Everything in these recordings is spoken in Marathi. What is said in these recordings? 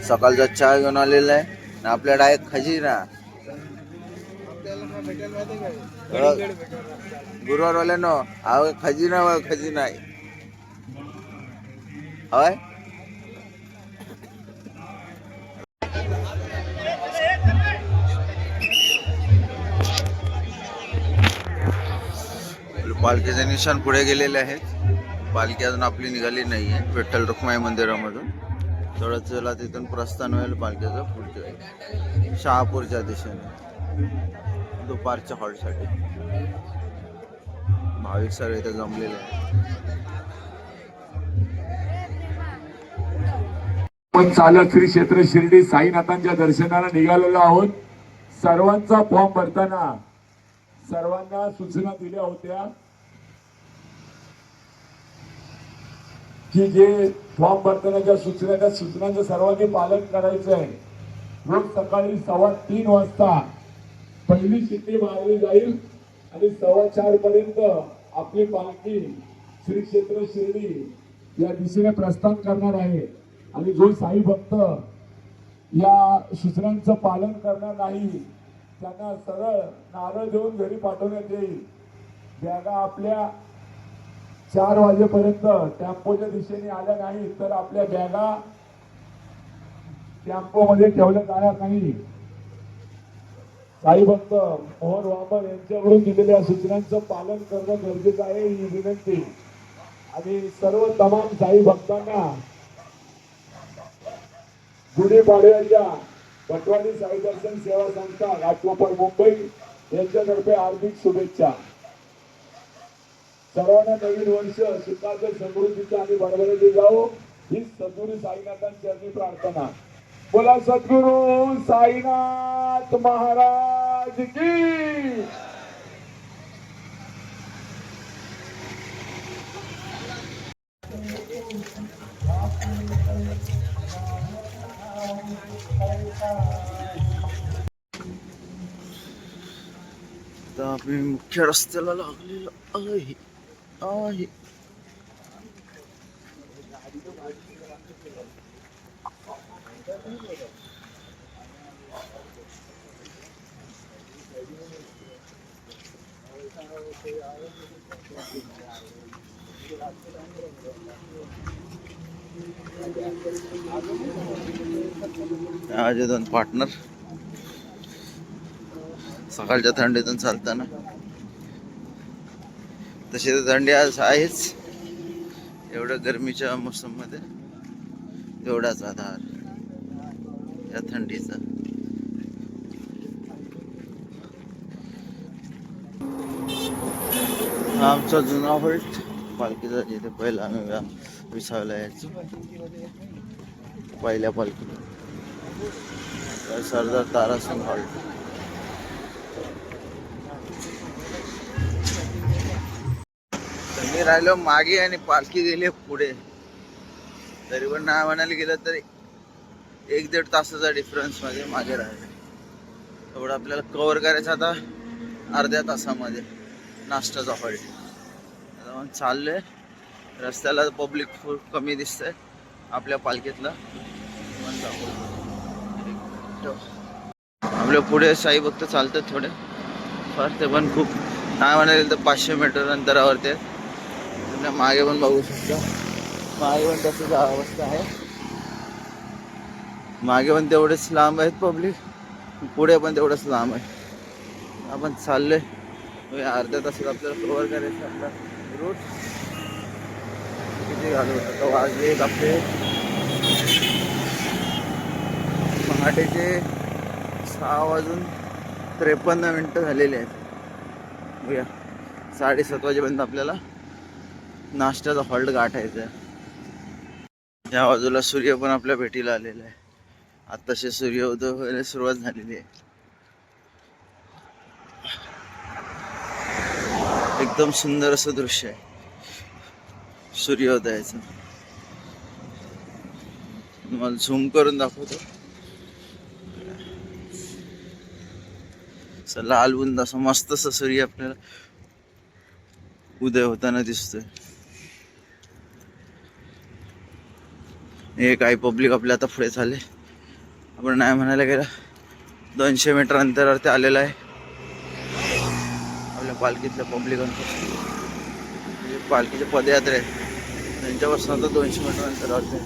सकाळचा चहा घेऊन आलेला आहे आणि आपल्या डायरेक्ट खजिना गुरुवारवाल्यानो हा खजिना खजिना आहे होय. पालखीचे निशाण पुढे गेलेले आहेत. पालखी अजून आपली निघाली नाहीये विठ्ठल रुक्माई मंदिरामधून. थोडंच वेळा तिथून प्रस्थान होईल पालखीचं पुढच्या शहापूरच्या दिशेने दुपारच्या हॉलसाठी. भाविक सर्व इथे जमलेले आहेत. पण चालत श्री क्षेत्र शिर्डी साईनाथांच्या दर्शनाला निघालेलो आहोत. सर्वांचा फॉर्म भरताना सर्वांना सूचना दिल्या होत्या की जे फॉर्म भरताना ज्या सूचनांचं सर्वांनी पालन करायचं आहे. रोज सकाळी 3:15 वाजता पहिली शिट्टी मारली जाईल आणि 4:15 पर्यंत आपली पालखी श्री क्षेत्र शिर्डी या दिशेने प्रस्थान करणार आहे. आणि जो साई भक्त या सूचनांचं पालन करणार नाही त्यांना सरळ नारळ देऊन घरी पाठवण्यात येईल. बॅगा आपल्या 4 वाजेपर्यंत टेम्पोच्या दिशेने आल्या नाही तर आपल्या बॅगा टेम्पो मध्ये ठेवल्या जाणार नाही. साई भक्त मोहन वामन यांच्याकडून दिलेल्या सूचनांचं पालन करणं गरजेचं आहे ही विनंती. आणि सर्व तमाम साई भक्तांना गुढीपाडव्याच्या पटवाडी साई दर्शन सेवा संस्था घाटकोपर मुंबई यांच्यातर्फे हार्दिक शुभेच्छा. सर्वांना नवीन वर्ष सुखाचं समृद्धीचं आणि भरभराटी जाओ ही सद्गुरू साईनाथांची प्रार्थना. बोला सद्गुरू साईनाथ महाराज की. तर आम्ही मुख्य रस्त्याला लागलेलो आहे. माझे 2 पार्टनर सकाळच्या थंडीतून चालताना. तशी तर थंडी आज आहेच. एवढ्या गरमीच्या मोसम मध्ये एवढाच आधार या थंडीचा. आमचा जुना हॉल्ट पालखीचा जिथे पहिला आम्ही विसावला यायचो पहिल्या पालखी सरदार तारासिंग हॉल्ट. मी राहिलो मागे आणि पालखी गेली पुढे. तरी पण नाही म्हणायला गेलं तरी 1-1.5 तासाचा डिफरन्स मध्ये मागे राहिले. एवढं आपल्याला कव्हर करायचं आता अर्ध्या तासामध्ये. नाश्ताचा हॉल्ट आता मग चाललोय. रस्त्याला पब्लिक फुल कमी दिसतंय आपल्या पालखीतलं. आपल्या पुढे साई भक्त चालतात थोडे फार. ते पण खूप नाही म्हणाले तर 500 मीटर अंतरावरती आहेत. तुम्ही मागे पण बघू शकता. मागे पण तसंच अवस्था आहे. मागे पण तेवढेच लांब आहेत पब्लिक. पुढे पण तेवढंच लांब आहे. आपण चाललोय. अर्ध्या तासात आपल्याला कव्हर करायचं आपला रूट. किती झालं होतं तर वाजले आपले पहाटेचे 6:53 झालेले आहेत. बघूया 7:30 वाजेपर्यंत आपल्याला नाश्त्याचा हॉल्ट गाठायचा आहे. या बाजूला सूर्य पण आपल्या भेटीला आलेला आहे. आत्ताशे सूर्योदय व्हायला सुरुवात झालेली आहे. एकदम सुंदर असं दृश्य आहे सूर्योदयाचं. मला झूम करून दाखवतो. लाल बुंद असं मस्त असं सूर्य आपल्याला उदय होताना दिसतोय. हे काही पब्लिक आपल्या आता पुढे झाले. आपण नाही म्हणायला गेलं 200 मीटर अंतरावरती आलेलं आहे आपल्या पालखीतल्या पब्लिकांपासून. पालखीचे पदयात्रे आहेत त्यांच्यापासून आता 200 मीटर अंतरावरती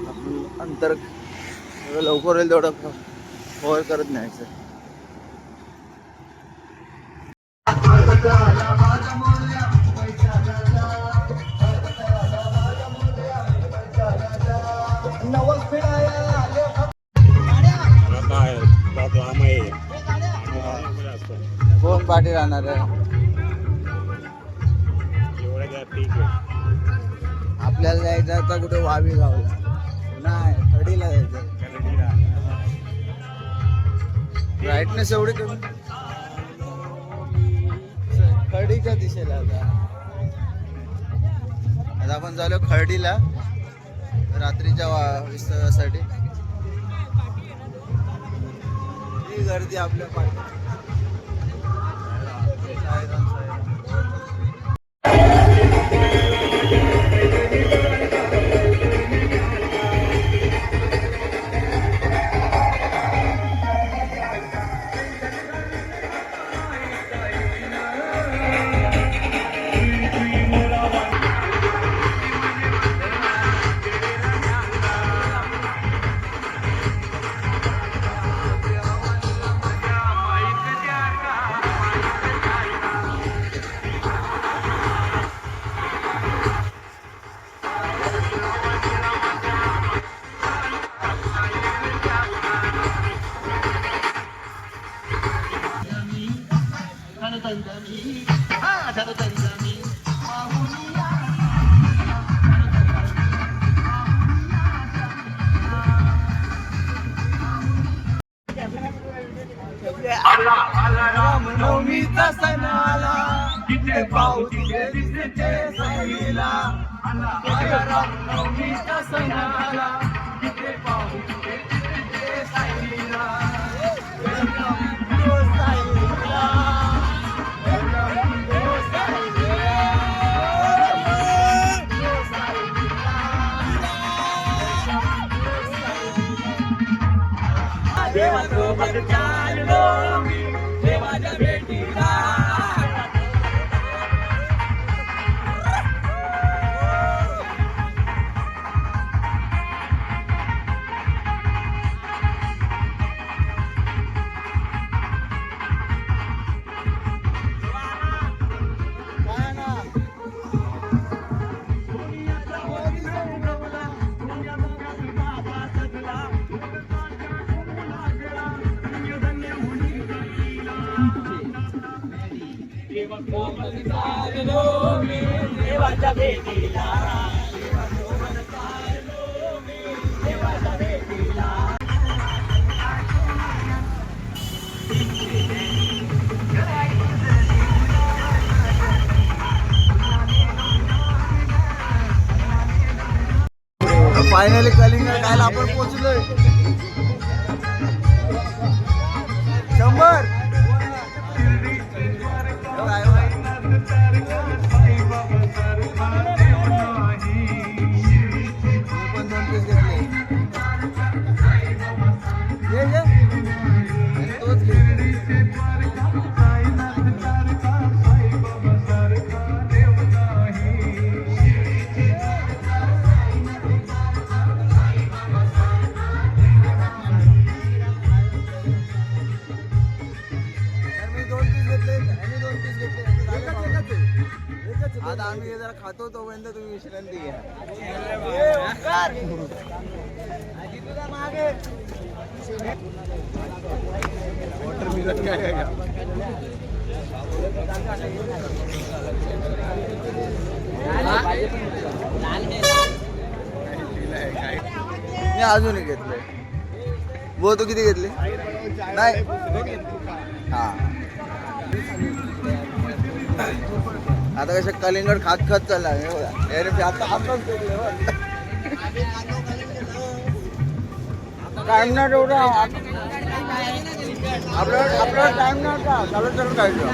आपण अंतर जेवढं लवकर होईल तेवढं कव्हर करत न्यायचं. कोण पाठी राहणार आहे आपल्याला जायचं आता कुठे वावी गावला नाही खडीला जायचं. ब्राईटनेस एवढी कमी खडीच्या दिशेला आता आपण झालो खर्डीला रात्रीच्या विस्तारासाठी. ही गर्दी आपल्या पाठी नवमीचा सण आला तिथे पाऊस दिसते साईला. नवमीचा सण आला तिथे पाऊस दिसते साईला. देवासोबत चाललो देवाच्या भेटीला. देवाच्या भेटीला देवाच्या भेटीला. फायनली कलिंगड खायला आपण पोहोचलोय. 100 आता आम्ही जरा खातो तोपर्यंत तुम्ही विश्रांती घ्या. वॉटर मिळत काय मी अजूनही घेतलंय. वो तू किती घेतली नाही हा. आता कसं कलिंगड खात खात चालला टाइम ना तेवढा आपल्याला टाइम नव्हता चालत चालत खायचं.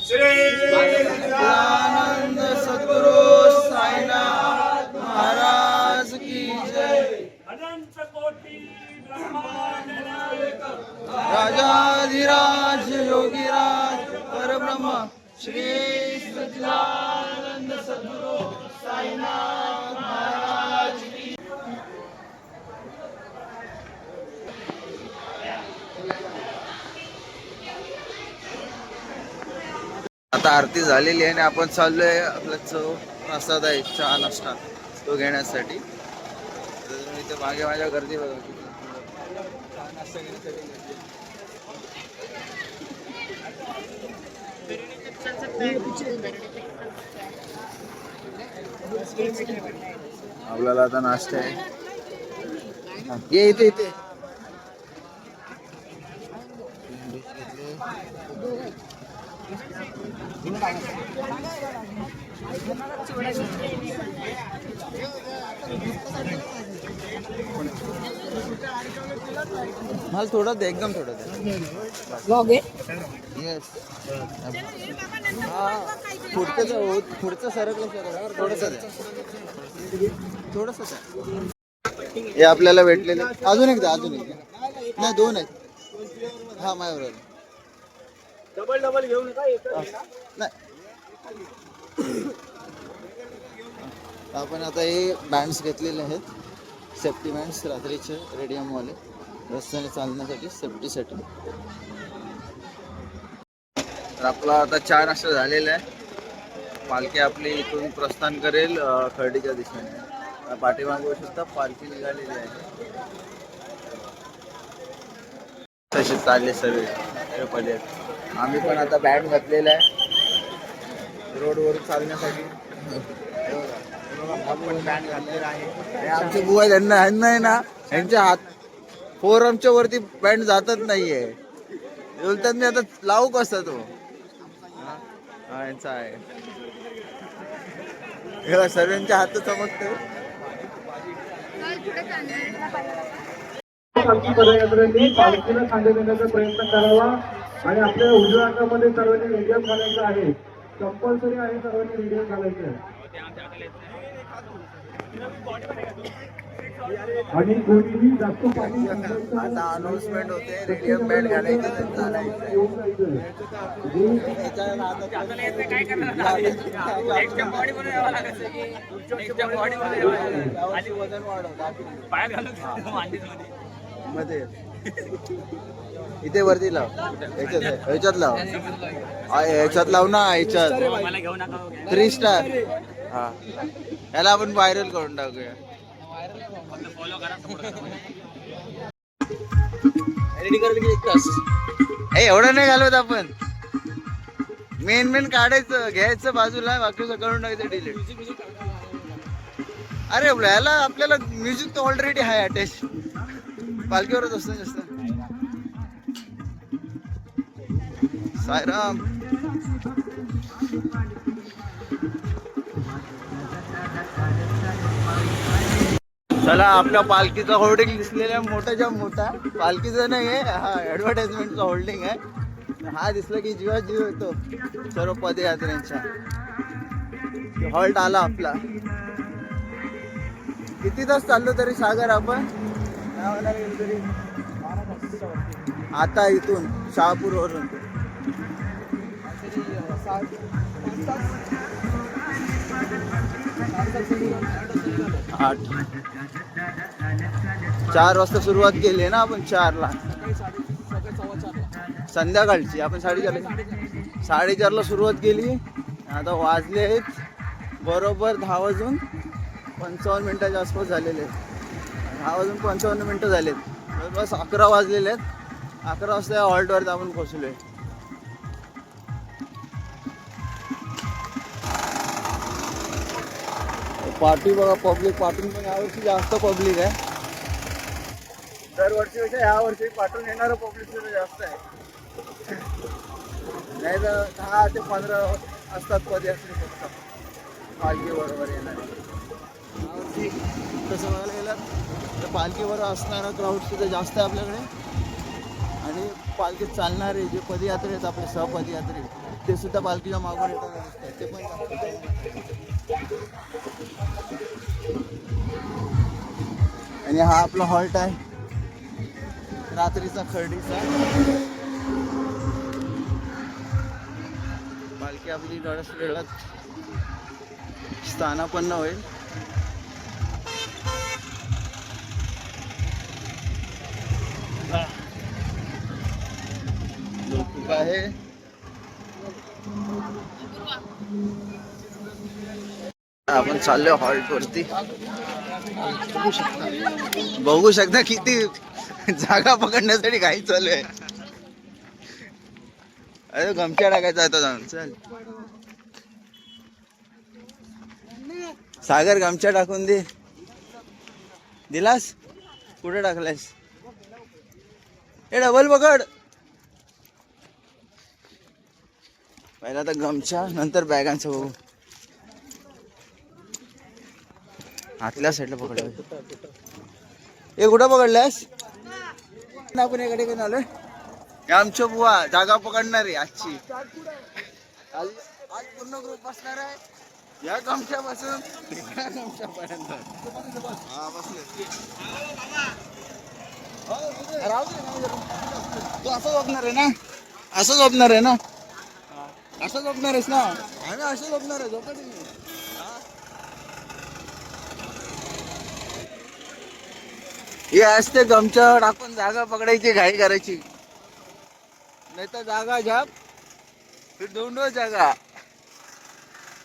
श्री सद्गुरु राजाधिराज योगीराज परब्रह्म श्री सच्चिदानंद सद्गुरु साईनाथ महाराज की. आता आरती झालेली आहे आणि आपण चाललोय आपला चव प्रसाद आहे चहा नाश्ता तो घेण्यासाठी. तर इथे मागे माझ्या गर्दी बघा किती. चहा नाश्ता घेण्यासाठी गर्दी. आपल्याला आता नाश्ता आहे. ये इथे इथे मला थोडं दे एकदम थोडं दे. येस हा पुढचं सरकलं सर थोडंसं हे आपल्याला भेटलेलं. अजून एक द्या अजून एक द्या. नाही 2 आहेत. हा माझ्याबरोबर डबल घेऊ नका नाही. आपण आता हे बँड्स घेतलेले आहेत सेफ्टी बँड्स रात्रीचे रेडियमवाले रस्त्याने चालण्यासाठी सेफ्टीसाठी. तर आपला आता चहा नाश्ता झालेला आहे. पालखी आपली इथून प्रस्थान करेल खर्डीच्या दिशेने. पाठीमागे सुद्धा पालखी निघालेली आहे. तसे चालले सर्व पहिले. आम्ही पण आता बँड घातलेला आहे रोडवर चालण्यासाठी. आपण बँड घातलेला आहे. आमचे बुवा त्यांना आहे ना यांच्या हात फोरमच्या वरती बँड जातच नाहीये. बोलतात मी आता लावू कसा तो. हा यांचा आहे सर्वांच्या हात चमकते. पदयात्रेंनी पालखीला खांदे देण्याचा प्रयत्न करावा आणि आपल्या उजव्या हातामध्ये सर्वांनी व्हिडिओ घालायचा आहे. कंपल्सरी आहे सर्वांनी व्हिडिओ घालायचे. आणि कोणीही जास्त पाणी आता अनाउन्समेंट होते रेडियम बँड घालायचं चालायचं. वजन मध्ये इथे वरती लाव. ह्याच्यात लाव. ह्याच्यात लाव ना. ह्याच्यात 3 स्टार. हा ह्याला आपण व्हायरल करून टाकूया. एवढं नाही घालवत आपण. मेन काढायचं घ्यायचं बाजूला बाकीचं करून टाकायचं डिलीट. अरे ह्याला आपल्याला म्युझिक तर ऑलरेडी आहे अटॅच. पालखीवरच असतं जास्त. साईराम. चला आपल्या पालखीचा होल्डिंग दिसलेला आहे मोठाच्या मोठा. पालखीचा नाही आहे हा ऍडव्हर्टाइजमेंटचा होल्डिंग आहे. हा दिसला की जीवा जीव येतो सर्व पदयात्रेंच्या. हॉल्ट आला आपला. किती तास चाललो तरी सागर आपण आता इथून शहापूर वरून 4 वाजता सुरुवात केली आहे ना आपण. 4ला संध्याकाळची आपण 4:30ला सुरुवात केली. आता वाजले आहेत बरोबर 10:55 आसपास झालेले आहेत. 10:55 झालेत. बस 11 वाजलेले आहेत. 11 वाजता हॉल्टवरती आपण पोहोचलोय. पार्टी बघा पब्लिक. पार्टी पण यावर्षी जास्त पब्लिक आहे. दरवर्षीपेक्षा ह्या वर्षी पाठवून येणारं पब्लिक सुद्धा जास्त आहे. नाही तर 10 ते 15 असतात पदयात्रे फक्त पालखी बरोबर येणारे. यावर्षी तसं बघायला गेलं तर पालखीबरोबर असणारा क्राऊड सुद्धा जास्त आहे आपल्याकडे. आणि पालखीत चालणारे जे पदयात्रे आहेत आपले सहपदयात्रे ते सुद्धा पालखीच्या मागून येतात. ते पण आणि हा आपला हॉल्ट आहे. रात्रीचा खर्डीचा पालखी आपली थोड्याच वेळात स्थानापन्न होईल. खूप आहे. आपण चाललोय हॉल्ट वरती. बघू शकता किती जागा पकडण्यासाठी काही चालू आहे. अरे गमच्या टाकायचा आता जाऊन चल. सागर गमच्या टाकून दे. दिलास? कुठे टाकलास? हे डबल पकड. पहिला तर गमच्या नंतर बॅगांचं बघू. आतल्या साईडला पकडलं. हे कुठं पकडल्यास? आपण इकडे घेऊन आलोय. हे आमच्या बुवा जागा पकडणार आहे आजची. आज पूर्ण ग्रुप बसणार आहे या गमच्यापासून या गमच्यापर्यंत. हा बसले. तू असं झोपणार आहे ना? असं झोपणार आहे ना? असं झोपणार आहेस ना? आम्ही असं झोपणार आहे. झोपा तुम्ही. हे असते गमच्या टाकून जागा पकडायची घाई करायची. नाही तर जागा जाप फिर दोन जागा.